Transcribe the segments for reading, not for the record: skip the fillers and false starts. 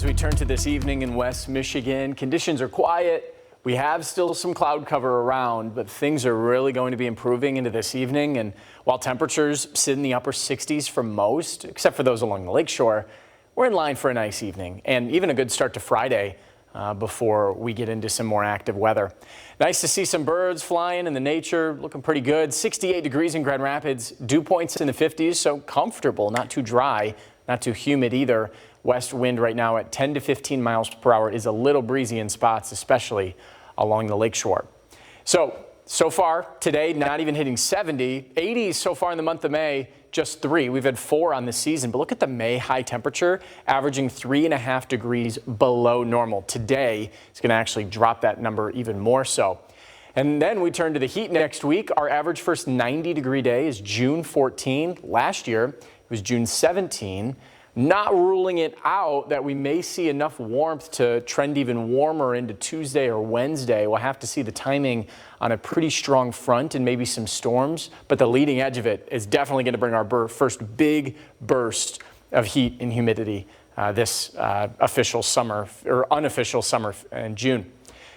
As we turn to this evening in West Michigan, conditions are quiet. We have still some cloud cover around, but things are really going to be improving into this evening. And while temperatures sit in the upper 60s for most, except for those along the lakeshore, we're in line for a nice evening and even a good start to Friday before we get into some more active weather. Nice to see some birds flying and the nature looking pretty good. 68 degrees in Grand Rapids, dew points in the 50s, so comfortable, not too dry, not too humid either. West wind right now at 10 to 15 miles per hour, is a little breezy in spots, especially along the lakeshore. So far today, not even hitting 70, 80s so far in the month of May, just 3. We've had 4 on the season, but look at the May high temperature, averaging 3.5 degrees below normal. Today, it's going to actually drop that number even more so. And then we turn to the heat next week. Our average first 90-degree day is June 14. Last year, it was June 17. Not ruling it out that we may see enough warmth to trend even warmer into Tuesday or Wednesday. We'll have to see the timing on a pretty strong front and maybe some storms, but the leading edge of it is definitely going to bring our first big burst of heat and humidity this official summer or unofficial summer in June.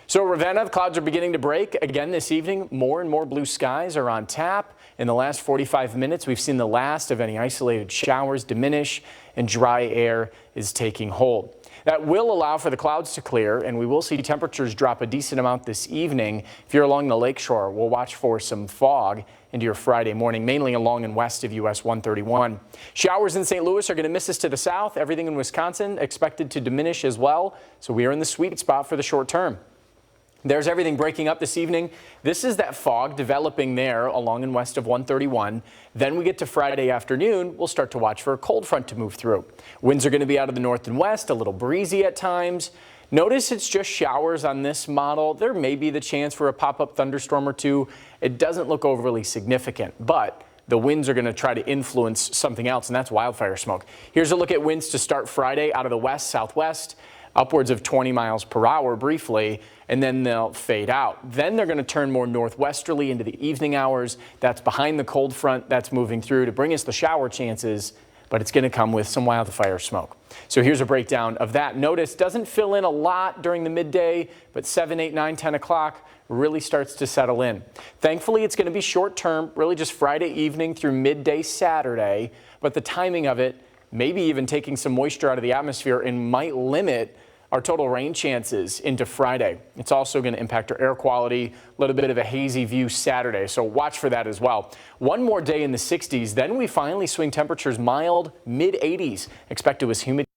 So Ravenna, the clouds are beginning to break again this evening. More and more blue skies are on tap. In the last 45 minutes, we've seen the last of any isolated showers diminish and dry air is taking hold. That will allow for the clouds to clear, and we will see temperatures drop a decent amount this evening. If you're along the lakeshore, we'll watch for some fog into your Friday morning, mainly along and west of US 131. Showers in St. Louis are going to miss us to the south. Everything in Wisconsin expected to diminish as well, so we are in the sweet spot for the short term. There's everything breaking up this evening. This is that fog developing there along and west of 131. Then we get to Friday afternoon, we'll start to watch for a cold front to move through. Winds are going to be out of the north and west, a little breezy at times. Notice it's just showers on this model. There may be the chance for a pop-up thunderstorm or two. It doesn't look overly significant, but the winds are going to try to influence something else, and that's wildfire smoke. Here's a look at winds to start Friday out of the west, southwest. Upwards of 20 miles per hour briefly, and then they'll fade out. Then they're going to turn more northwesterly into the evening hours. That's behind the cold front that's moving through to bring us the shower chances, but it's going to come with some wildfire smoke. So here's a breakdown of that. Notice doesn't fill in a lot during the midday, but 7, 8, 9, 10 o'clock really starts to settle in. Thankfully, it's going to be short term, really just Friday evening through midday Saturday, but the timing of it, maybe even taking some moisture out of the atmosphere, and might limit our total rain chances into Friday. It's also going to impact our air quality, a little bit of a hazy view Saturday, so watch for that as well. One more day in the 60s, then we finally swing temperatures mild, mid-80s. Expected was humid.